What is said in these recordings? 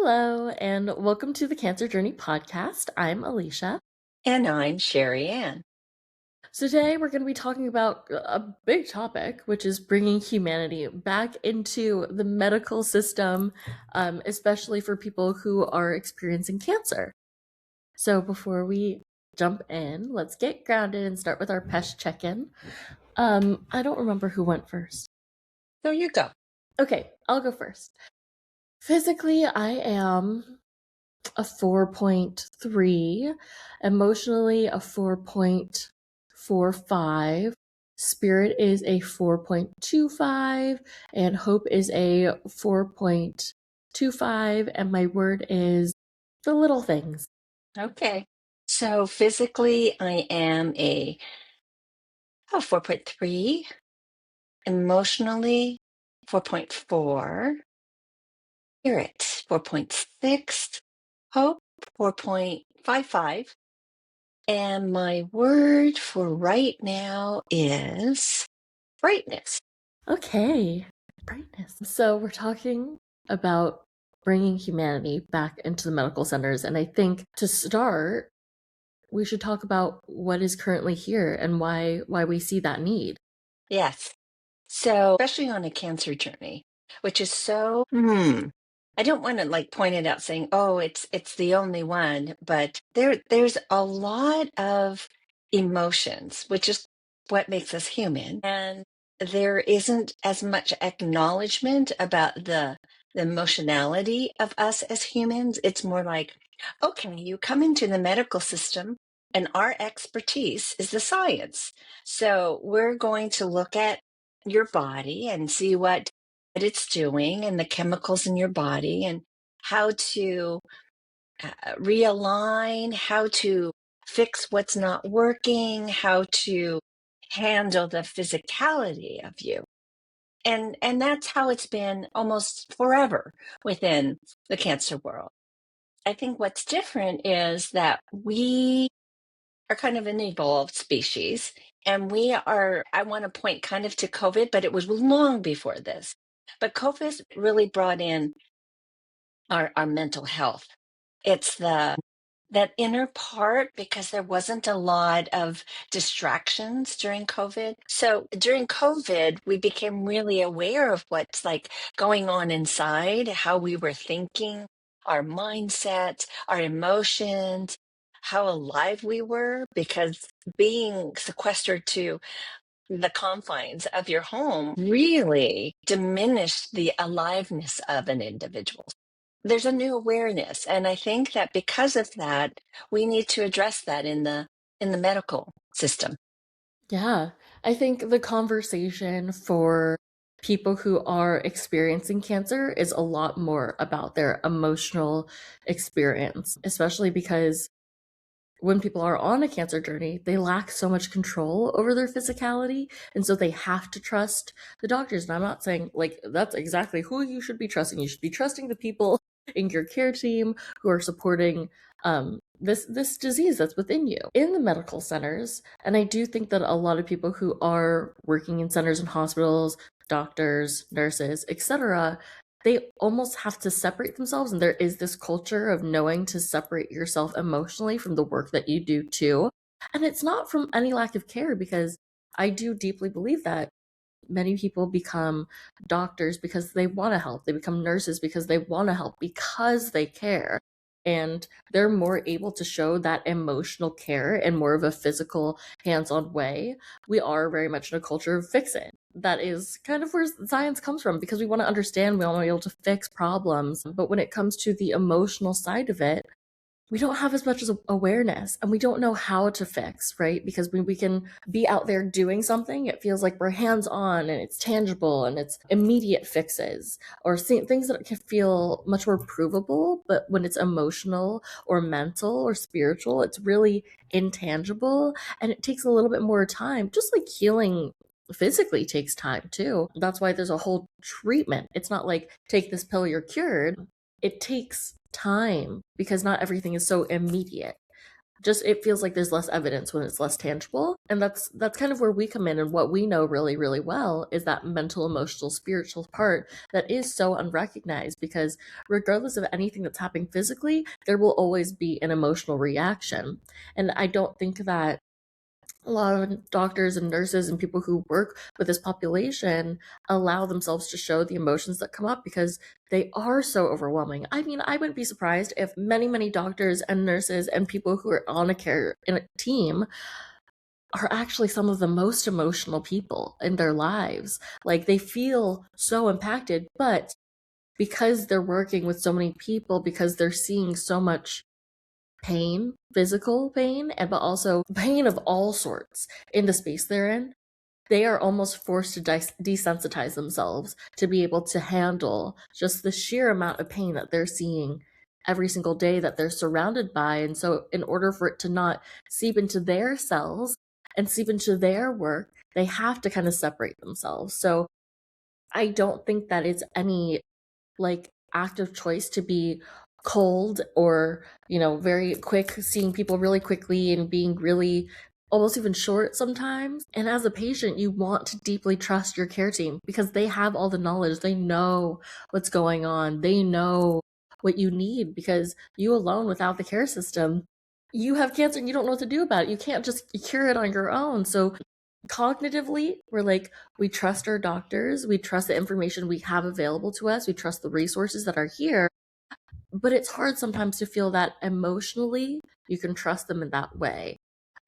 Hello, and welcome to the Cancer Journey podcast. I'm Alicia. And I'm Sherry Ann. So today we're going to be talking about a big topic, which is bringing humanity back into the medical system, especially for people who are experiencing cancer. So before we jump in, let's get grounded and start with our PESH check-in. I don't remember who went first. So you go. Okay, I'll go first. Physically, I am a 4.3, emotionally a 4.45, spirit is a 4.25, and hope is a 4.25, and my word is the little things. Okay. So physically, I am a 4.3, emotionally 4.4, spirit 4.6, hope 4.55, and my word for right now is brightness. Okay, brightness. So we're talking about bringing humanity back into the medical centers, and I think to start, we should talk about what is currently here and why we see that need. Yes. So, especially on a cancer journey, which is so, I don't want to like point it out saying, oh, it's the only one, but there's a lot of emotions, which is what makes us human. And there isn't as much acknowledgement about the emotionality of us as humans. It's more like, okay, you come into the medical system and our expertise is the science. So we're going to look at your body and see what it's doing and the chemicals in your body and how to realign, how to fix what's not working, how to handle the physicality of you. And that's how it's been almost forever within the cancer world. I think what's different is that we are kind of an evolved species. And I want to point kind of to COVID, but it was long before this. But COVID really brought in our mental health. It's that inner part because there wasn't a lot of distractions during COVID. So during COVID, we became really aware of what's like going on inside, how we were thinking, our mindset, our emotions, how alive we were, because being sequestered to the confines of your home really diminished the aliveness of an individual. There's a new awareness, and I think that because of that, we need to address that in the medical system. Yeah, I think the conversation for people who are experiencing cancer is a lot more about their emotional experience, especially because when people are on a cancer journey, they lack so much control over their physicality. And so they have to trust the doctors. And I'm not saying like that's exactly who you should be trusting. You should be trusting the people in your care team who are supporting this disease that's within you in the medical centers. And I do think that a lot of people who are working in centers and hospitals, doctors, nurses, etc., they almost have to separate themselves, and there is this culture of knowing to separate yourself emotionally from the work that you do too. And it's not from any lack of care, because I do deeply believe that many people become doctors because they want to help. They become nurses because they want to help, because they care. And they're more able to show that emotional care in more of a physical, hands on way. We are very much in a culture of fix it. That is kind of where science comes from, because we want to understand, we want to be able to fix problems. But when it comes to the emotional side of it, we don't have as much as awareness, and we don't know how to fix, right? Because when we can be out there doing something, it feels like we're hands on and it's tangible and it's immediate fixes, or things that can feel much more provable. But when it's emotional or mental or spiritual, it's really intangible, and it takes a little bit more time, just like healing physically takes time too. That's why there's a whole treatment. It's not like take this pill, you're cured. It takes time, because not everything is so immediate. just it feels like there's less evidence when it's less tangible, and that's kind of where we come in. And what we know really really well is that mental, emotional, spiritual part that is so unrecognized, because regardless of anything that's happening physically, there will always be an emotional reaction. And I don't think that a lot of doctors and nurses and people who work with this population allow themselves to show the emotions that come up, because they are so overwhelming. I mean, I wouldn't be surprised if many, many doctors and nurses and people who are on a care in a team are actually some of the most emotional people in their lives. Like, they feel so impacted, but because they're working with so many people, because they're seeing so much pain, physical pain, and but also pain of all sorts in the space they're in, they are almost forced to desensitize themselves to be able to handle just the sheer amount of pain that they're seeing every single day that they're surrounded by. And so, in order for it to not seep into their cells and seep into their work, they have to kind of separate themselves. So, I don't think that it's any like active choice to be cold or, very quick, seeing people really quickly and being really almost even short sometimes. And as a patient, you want to deeply trust your care team because they have all the knowledge. They know what's going on. They know what you need, because you alone without the care system, you have cancer and you don't know what to do about it. You can't just cure it on your own. So cognitively, we're like, we trust our doctors, we trust the information we have available to us, we trust the resources that are here. But it's hard sometimes to feel that emotionally you can trust them in that way,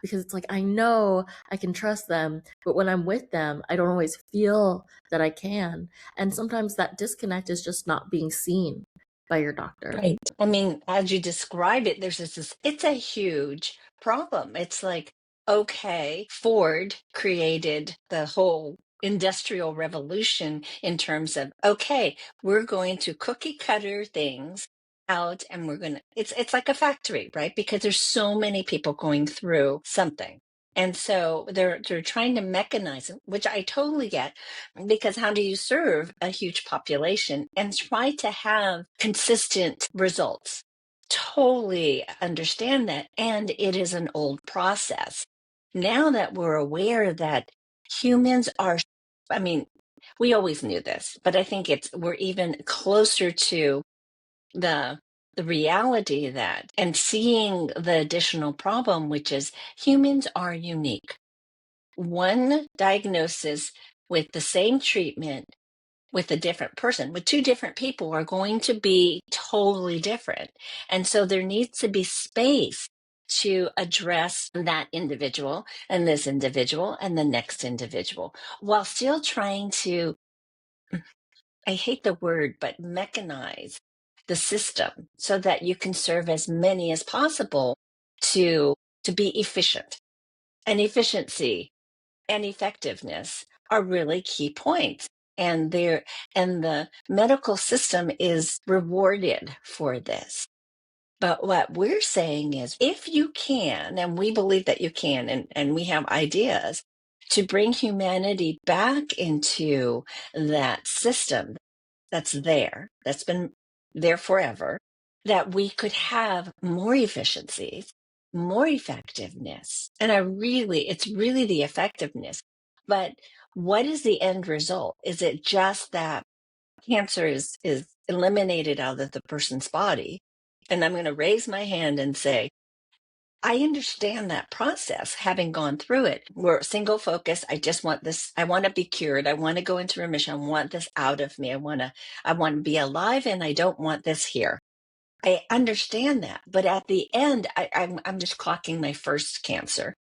because it's like, I know I can trust them, but when I'm with them, I don't always feel that I can. And sometimes that disconnect is just not being seen by your doctor. Right. I mean, as you describe it, there's this, it's a huge problem. It's like, okay, Ford created the whole industrial revolution in terms of, okay, we're going to cookie cutter things out and we're going to, it's like a factory, right? Because there's so many people going through something. And so they're trying to mechanize it, which I totally get, because how do you serve a huge population and try to have consistent results? Totally understand that. And it is an old process. Now that we're aware that humans are, I mean, we always knew this, but I think we're even closer to the the reality that, and seeing the additional problem, which is humans are unique. One diagnosis with the same treatment with a different person, with two different people, are going to be totally different. And so there needs to be space to address that individual and this individual and the next individual, while still trying to, I hate the word, but mechanize the system so that you can serve as many as possible to be efficient. And efficiency and effectiveness are really key points. And the medical system is rewarded for this. But what we're saying is, if you can, and we believe that you can, and we have ideas to bring humanity back into that system that's been there forever, that we could have more efficiencies, more effectiveness. And it's really the effectiveness. But what is the end result? Is it just that cancer is eliminated out of the person's body? And I'm going to raise my hand and say, I understand that process, having gone through it. We're single focus. I just want this. I want to be cured. I want to go into remission. I want this out of me. I want to be alive, and I don't want this here. I understand that. But at the end, I'm just clocking my first cancer,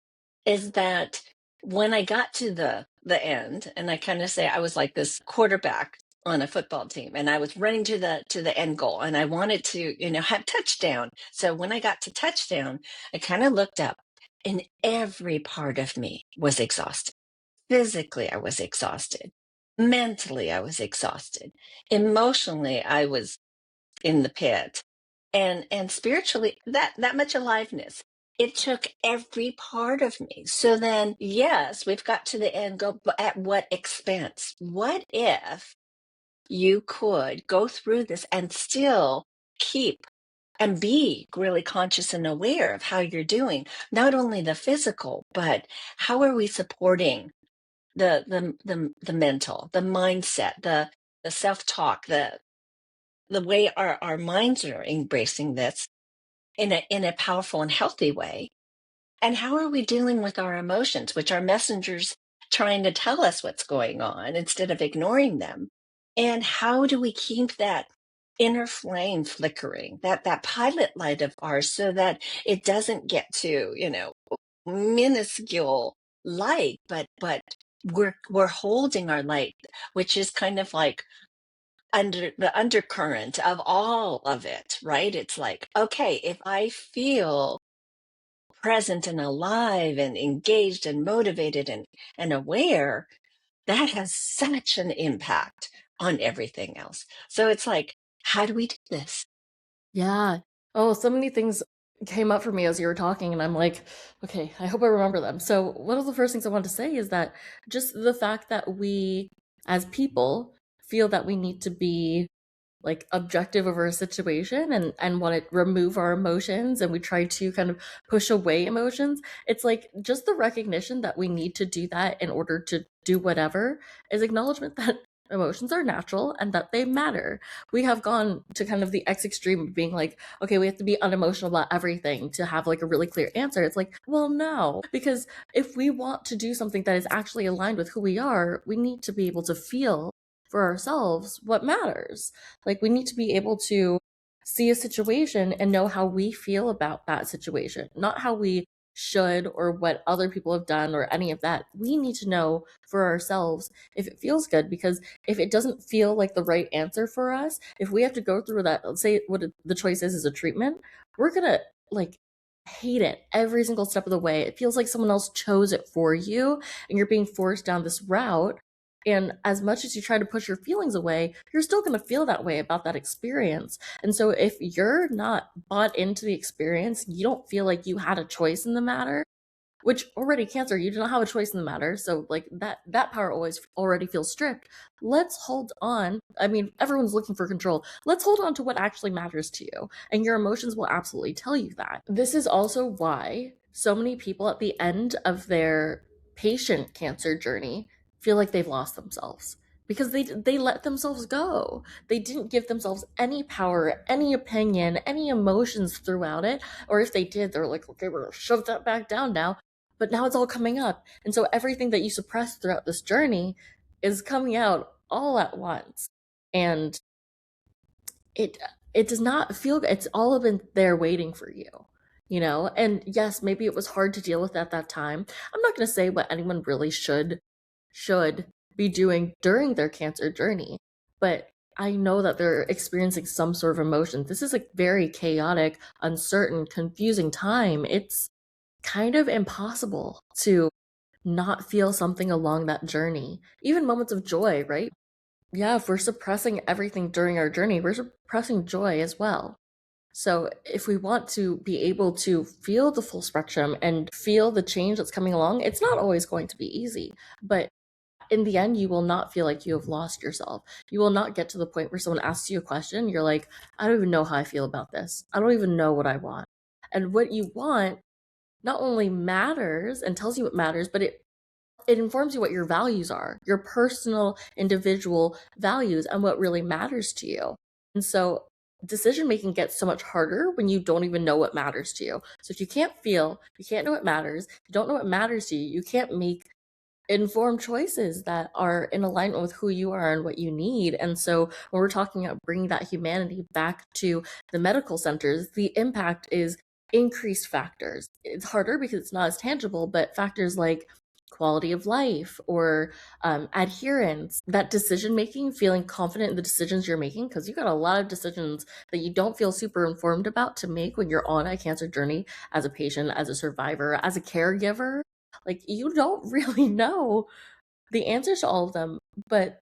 is that when I got to the end, and I kind of say I was like this quarterback on a football team, and I was running to the end goal, and I wanted to, have touchdown. So when I got to touchdown, I kind of looked up, and every part of me was exhausted. Physically, I was exhausted. Mentally, I was exhausted. Emotionally, I was in the pit, and spiritually, that much aliveness, it took every part of me. So then, yes, we've got to the end goal, but at what expense? What if you could go through this and still keep and be really conscious and aware of how you're doing, not only the physical, but how are we supporting the mental, the mindset, the self-talk, the way our minds are embracing this in a powerful and healthy way. And how are we dealing with our emotions, which are messengers trying to tell us what's going on instead of ignoring them? And how do we keep that inner flame flickering, that pilot light of ours, so that it doesn't get to, minuscule light, but we're holding our light, which is kind of like under the undercurrent of all of it, right? It's like, okay, if I feel present and alive and engaged and motivated and aware, that has such an impact on everything else. So it's like, how do we do this? Yeah. Oh, so many things came up for me as you were talking, and I'm like, okay, I hope I remember them. So, one of the first things I want to say is that just the fact that we, as people, feel that we need to be like objective over a situation and want to remove our emotions, and we try to kind of push away emotions, it's like just the recognition that we need to do that in order to do whatever is acknowledgement that emotions are natural and that they matter. We have gone to kind of the x extreme of being like, okay, we have to be unemotional about everything to have like a really clear answer. It's like, well, no, because if we want to do something that is actually aligned with who we are, we need to be able to feel for ourselves what matters. Like, we need to be able to see a situation and know how we feel about that situation, not how we should or what other people have done or any of that. We need to know for ourselves if it feels good, because if it doesn't feel like the right answer for us, if we have to go through that, let's say what the choice is a treatment, we're gonna like hate it every single step of the way. It feels like someone else chose it for you and you're being forced down this route. And as much as you try to push your feelings away, you're still going to feel that way about that experience. And so if you're not bought into the experience, you don't feel like you had a choice in the matter, which already cancer, you do not have a choice in the matter. So like that power always already feels stripped. Let's hold on. I mean, everyone's looking for control. Let's hold on to what actually matters to you. And your emotions will absolutely tell you that. This is also why so many people at the end of their patient cancer journey feel like they've lost themselves, because they let themselves go. They didn't give themselves any power, any opinion, any emotions throughout it. Or if they did, they're like, okay, we're gonna shove that back down now. But now it's all coming up. And so everything that you suppressed throughout this journey is coming out all at once. And it it does not feel good. It's all been there waiting for you, you know? And yes, maybe it was hard to deal with at that time. I'm not going to say what anyone really should be doing during their cancer journey, but I know that they're experiencing some sort of emotion. This is a very chaotic, uncertain, confusing time. It's kind of impossible to not feel something along that journey. Even moments of joy, right? Yeah, if we're suppressing everything during our journey, we're suppressing joy as well. So, if we want to be able to feel the full spectrum and feel the change that's coming along, it's not always going to be easy. But in the end, you will not feel like you have lost yourself. You will not get to the point where someone asks you a question, you're like, I don't even know how I feel about this. I don't even know what I want. And what you want not only matters and tells you what matters, but it informs you what your values are, your personal, individual values, and what really matters to you. And so decision making gets so much harder when you don't even know what matters to you. So if you can't feel, you can't know what matters, you don't know what matters to you, you can't make informed choices that are in alignment with who you are and what you need. And so when we're talking about bringing that humanity back to the medical centers, the impact is increased factors. It's harder because it's not as tangible, but factors like quality of life or adherence, that decision making, feeling confident in the decisions you're making, because you got a lot of decisions that you don't feel super informed about to make when you're on a cancer journey as a patient, as a survivor, as a caregiver. Like, you don't really know the answers to all of them, but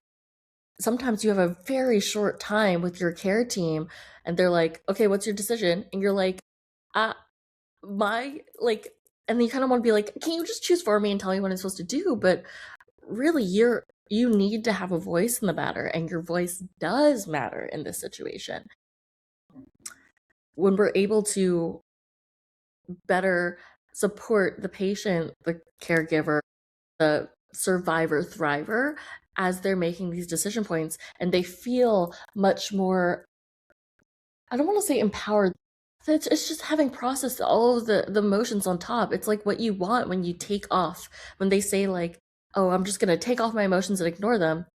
sometimes you have a very short time with your care team and they're like, okay, what's your decision? And you're like, uh, my, like, and then you kind of want to be like, can you just choose for me and tell me what I'm supposed to do? But really, you need to have a voice in the matter, and your voice does matter in this situation. when we're able to better support the patient, the caregiver, the survivor, thriver, as they're making these decision points, and they feel much more, I don't want to say empowered. It's just having processed all of the emotions on top. It's like what you want when you take off, when they say, like, oh, I'm just going to take off my emotions and ignore them.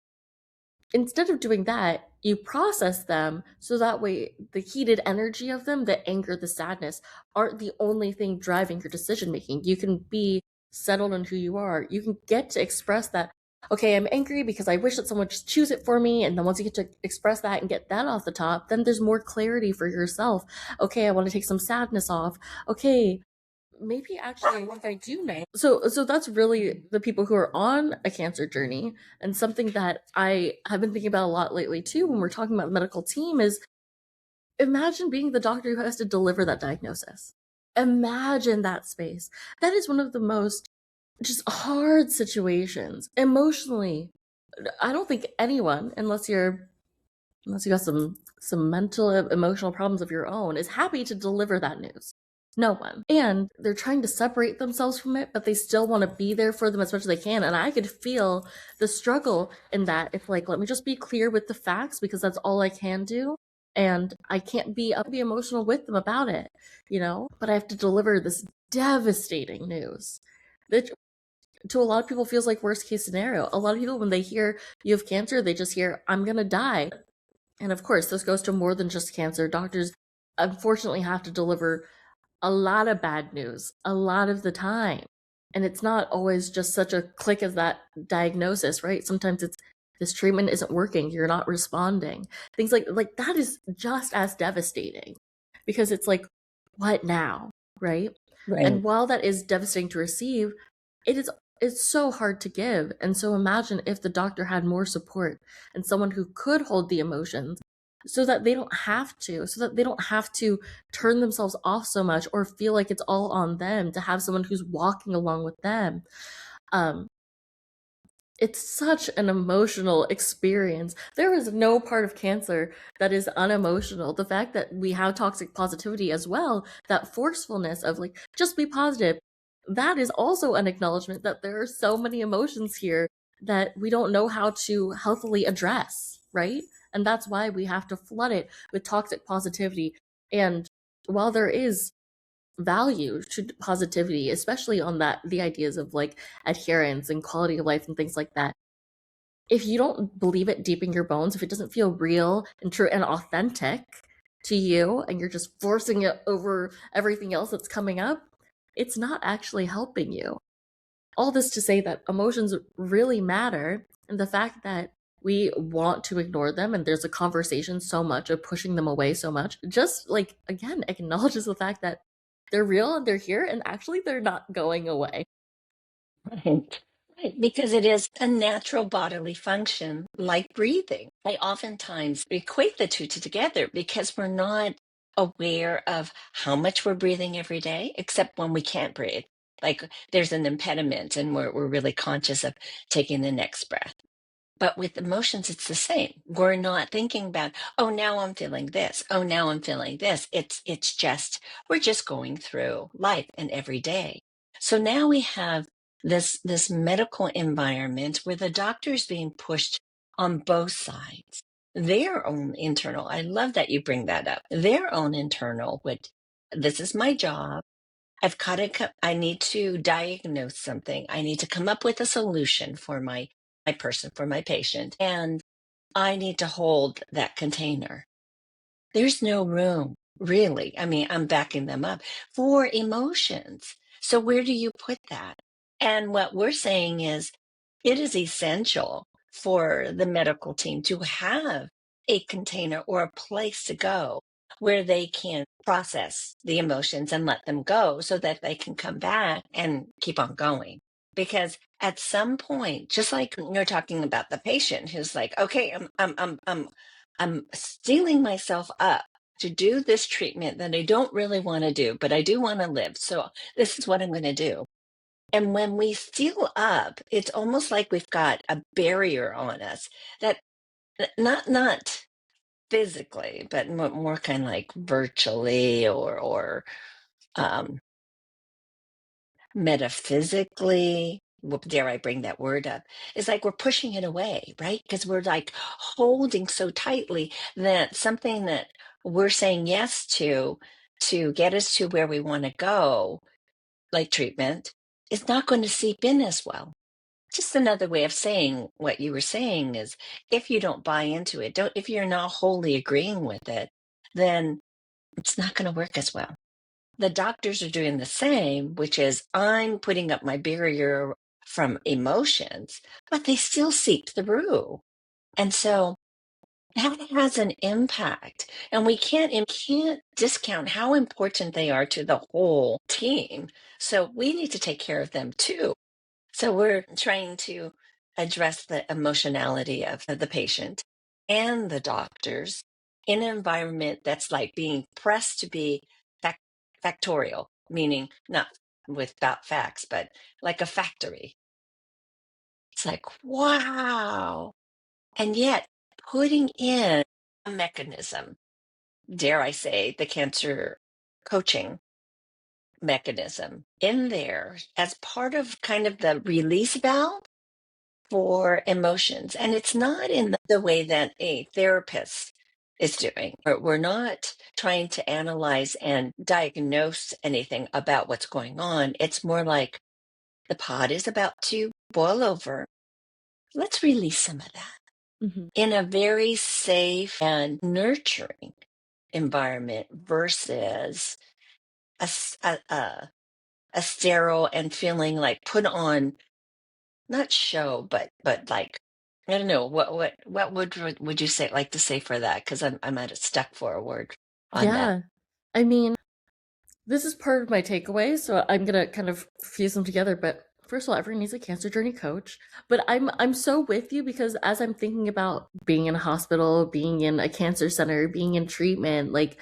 Instead of doing that, you process them so that way the heated energy of them, the anger, the sadness, aren't the only thing driving your decision making. You can be settled on who you are. You can get to express that, okay, I'm angry because I wish that someone just choose it for me. And then once you get to express that and get that off the top, then there's more clarity for yourself. Okay, I want to take some sadness off. Okay, maybe actually I think I do know. So that's really the people who are on a cancer journey. And something that I have been thinking about a lot lately too when we're talking about the medical team is, imagine being the doctor who has to deliver that diagnosis. Imagine that space. That is one of the most just hard situations emotionally. I don't think anyone, unless you got some mental emotional problems of your own, is happy to deliver that news. No one. And they're trying to separate themselves from it, but they still want to be there for them as much as they can. And I could feel the struggle in that. If, like, let me just be clear with the facts because that's all I can do, and I can't be emotional with them about it, but I have to deliver this devastating news that to a lot of people feels like worst case scenario. A lot of people, when they hear you have cancer, they just hear, I'm gonna die. And of course, this goes to more than just cancer. Doctors unfortunately have to deliver a lot of bad news a lot of the time. And it's not always just such a click of that diagnosis, right? Sometimes it's, this treatment isn't working, you're not responding. Things like that is just as devastating because it's like, what now, right? Right. And while that is devastating to receive, it is it's so hard to give. And so imagine if the doctor had more support and someone who could hold the emotions so that they don't have to turn themselves off so much or feel like it's all on them, to have someone who's walking along with them. Um, it's such an emotional experience. There is no part of cancer that is unemotional. The fact that we have toxic positivity as well, that forcefulness of, like, just be positive, that is also an acknowledgement that there are so many emotions here that we don't know how to healthily address, right? And that's why we have to flood it with toxic positivity. And while there is value to positivity, especially on that, the ideas of, like, adherence and quality of life and things like that, if you don't believe it deep in your bones, if it doesn't feel real and true and authentic to you, and you're just forcing it over everything else that's coming up, it's not actually helping you. All this to say that emotions really matter, and the fact that we want to ignore them and there's a conversation so much of pushing them away so much, just, like, again, acknowledges the fact that they're real and they're here and actually they're not going away. Right. Right. Because it is a natural bodily function like breathing. I oftentimes equate the two together because we're not aware of how much we're breathing every day, except when we can't breathe. Like there's an impediment and we're really conscious of taking the next breath. But with emotions, it's the same. We're not thinking about, oh, now I'm feeling this. Oh, now I'm feeling this. It's just, we're just going through life and every day. So now we have this medical environment where the doctor is being pushed on both sides. Their own internal, I love that you bring that up. Their own internal, which this is my job. I've got to, I need to diagnose something. I need to come up with a solution for my person, for my patient. And I need to hold that container. There's no room, really. I mean, I'm backing them up for emotions. So where do you put that? And what we're saying is it is essential for the medical team to have a container or a place to go where they can process the emotions and let them go so that they can come back and keep on going. Because at some point, just like you're talking about the patient who's like, okay, I'm stealing myself up to do this treatment that I don't really want to do, but I do want to live. So this is what I'm going to do. And when we steel up, it's almost like we've got a barrier on us that not physically, but more kind of like virtually or um, metaphysically. Dare I bring that word up? It's like we're pushing it away, right? Because we're like holding so tightly that something that we're saying yes to get us to where we want to go, like treatment, is not going to seep in as well. Just another way of saying what you were saying is if you don't buy into it, don't if you're not wholly agreeing with it, then it's not going to work as well. The doctors are doing the same, which is I'm putting up my barrier from emotions, but they still seep through. And so that has an impact. And we can't discount how important they are to the whole team. So we need to take care of them too. So we're trying to address the emotionality of the patient and the doctors in an environment that's like being pressed to be fac- factorial, meaning not without facts, but like a factory. It's like, wow. And yet putting in a mechanism, dare I say, the cancer coaching mechanism in there as part of kind of the release valve for emotions. And it's not in the way that a therapist is doing. We're not trying to analyze and diagnose anything about what's going on. It's more like the pot is about to boil over. Let's release some of that Mhm. in a very safe and nurturing environment versus a sterile and feeling like put on not show, but like I don't know what would you say like to say for that? Because I'm at it stuck for a word on that. Yeah. I mean, this is part of my takeaway, so I'm gonna kind of fuse them together. But first of all, everyone needs a cancer journey coach. But I'm so with you because as I'm thinking about being in a hospital, being in a cancer center, being in treatment, like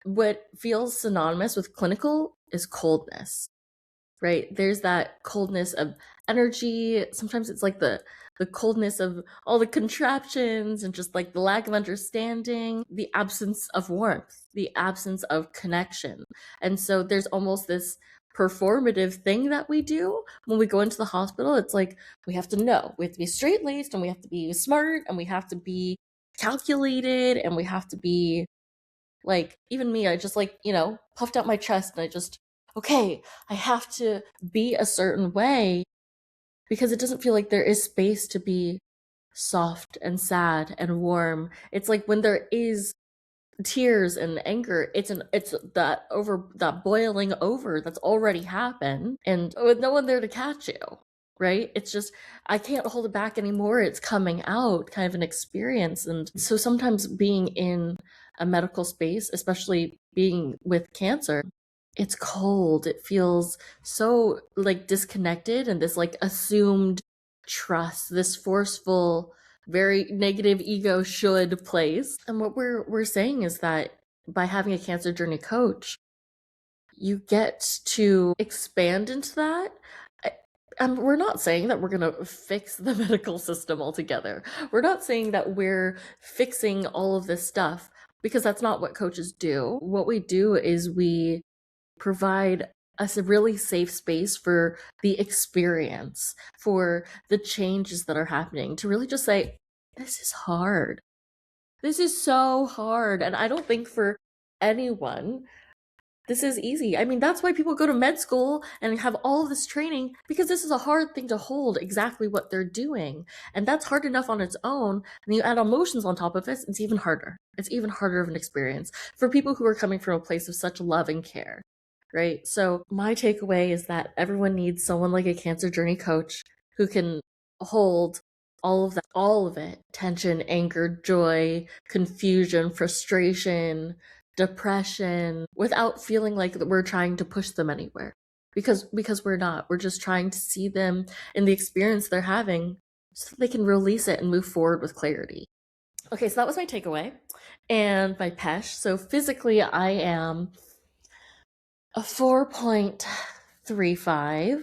what feels synonymous with clinical is coldness, right? There's that coldness of energy. Sometimes it's like the coldness of all the contraptions and just like the lack of understanding, the absence of warmth, the absence of connection. And so there's almost this performative thing that we do when we go into the hospital. It's like we have to know, we have to be straight laced and we have to be smart and we have to be calculated and we have to be like, even me, I just like, puffed out my chest and I just, okay, I have to be a certain way because it doesn't feel like there is space to be soft and sad and warm. It's like when there is tears and anger, it's that boiling over that's already happened and with no one there to catch you, right? It's just I can't hold it back anymore. It's coming out, kind of an experience. And so sometimes being in a medical space, especially being with cancer, it's cold. It feels so like disconnected and this like assumed trust, this forceful very negative ego should place. And what we're saying is that by having a cancer journey coach, you get to expand into that. And we're not saying that we're going to fix the medical system altogether. We're not saying that we're fixing all of this stuff because that's not what coaches do. What we do is we provide us a really safe space for the experience, for the changes that are happening, to really just say, this is hard. This is so hard. And I don't think for anyone this is easy. I mean, that's why people go to med school and have all of this training because this is a hard thing to hold exactly what they're doing. And that's hard enough on its own. And you add emotions on top of it, it's even harder. It's even harder of an experience for people who are coming from a place of such love and care, right? So, my takeaway is that everyone needs someone like a cancer journey coach who can hold all of it tension, anger, joy, confusion, frustration, depression without feeling like we're trying to push them anywhere because we're not. We're just trying to see them in the experience they're having so that they can release it and move forward with clarity. Okay, so that was my takeaway and my PESH. So physically I am a 4.35.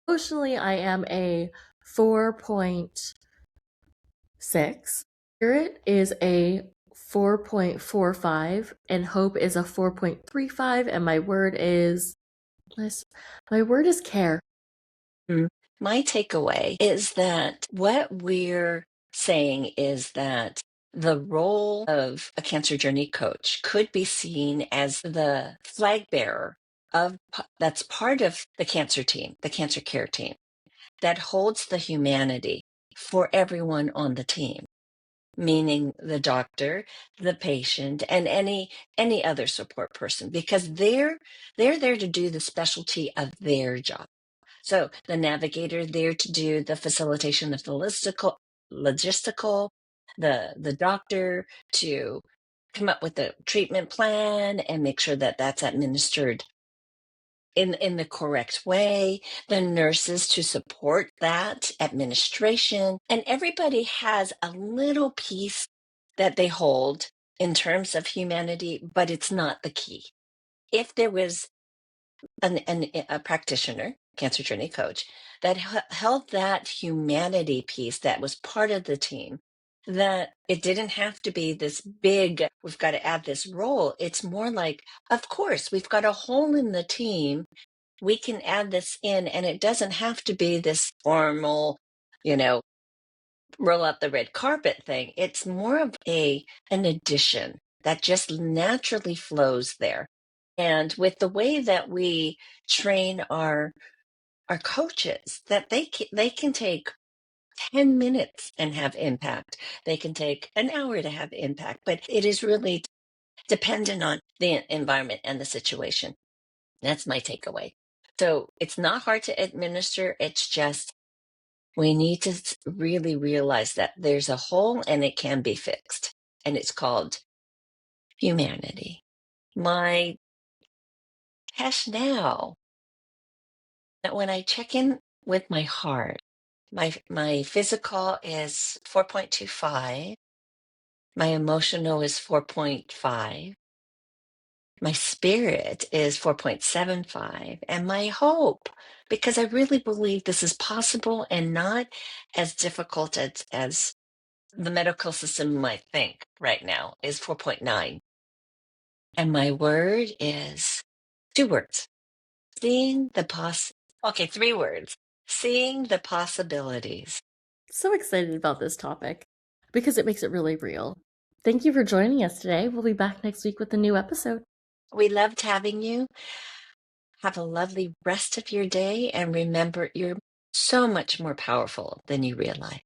Emotionally I am a 4.6. Spirit is a 4.45 and hope is a 4.35, and my word is care. Mm. My takeaway is that what we're saying is that the role of a cancer journey coach could be seen as the flag bearer that's part of the cancer team, the cancer care team, that holds the humanity for everyone on the team, meaning the doctor, the patient, and any other support person, because they're there to do the specialty of their job. So the navigator there to do the facilitation of the logistical, the doctor to come up with a treatment plan and make sure that that's administered in the correct way, the nurses to support that administration, and everybody has a little piece that they hold in terms of humanity, but it's not the key. If there was a practitioner, cancer journey coach, that held that humanity piece that was part of the team, that it didn't have to be this big, we've got to add this role. It's more like, of course, we've got a hole in the team. We can add this in, and it doesn't have to be this formal, you know, roll out the red carpet thing. It's more of an addition that just naturally flows there. And with the way that we train our coaches, that they can take 10 minutes and have impact. They can take an hour to have impact, but it is really dependent on the environment and the situation. That's my takeaway. So it's not hard to administer. It's just we need to really realize that there's a hole and it can be fixed. And it's called humanity. My test now, that when I check in with my heart, my physical is 4.25. My emotional is 4.5. My spirit is 4.75. And my hope, because I really believe this is possible and not as difficult as the medical system might think right now, is 4.9. And my word is two words: seeing the okay, three words: seeing the possibilities. So excited about this topic because it makes it really real. Thank you for joining us today. We'll be back next week with a new episode. We loved having you. Have a lovely rest of your day. And remember, you're so much more powerful than you realize.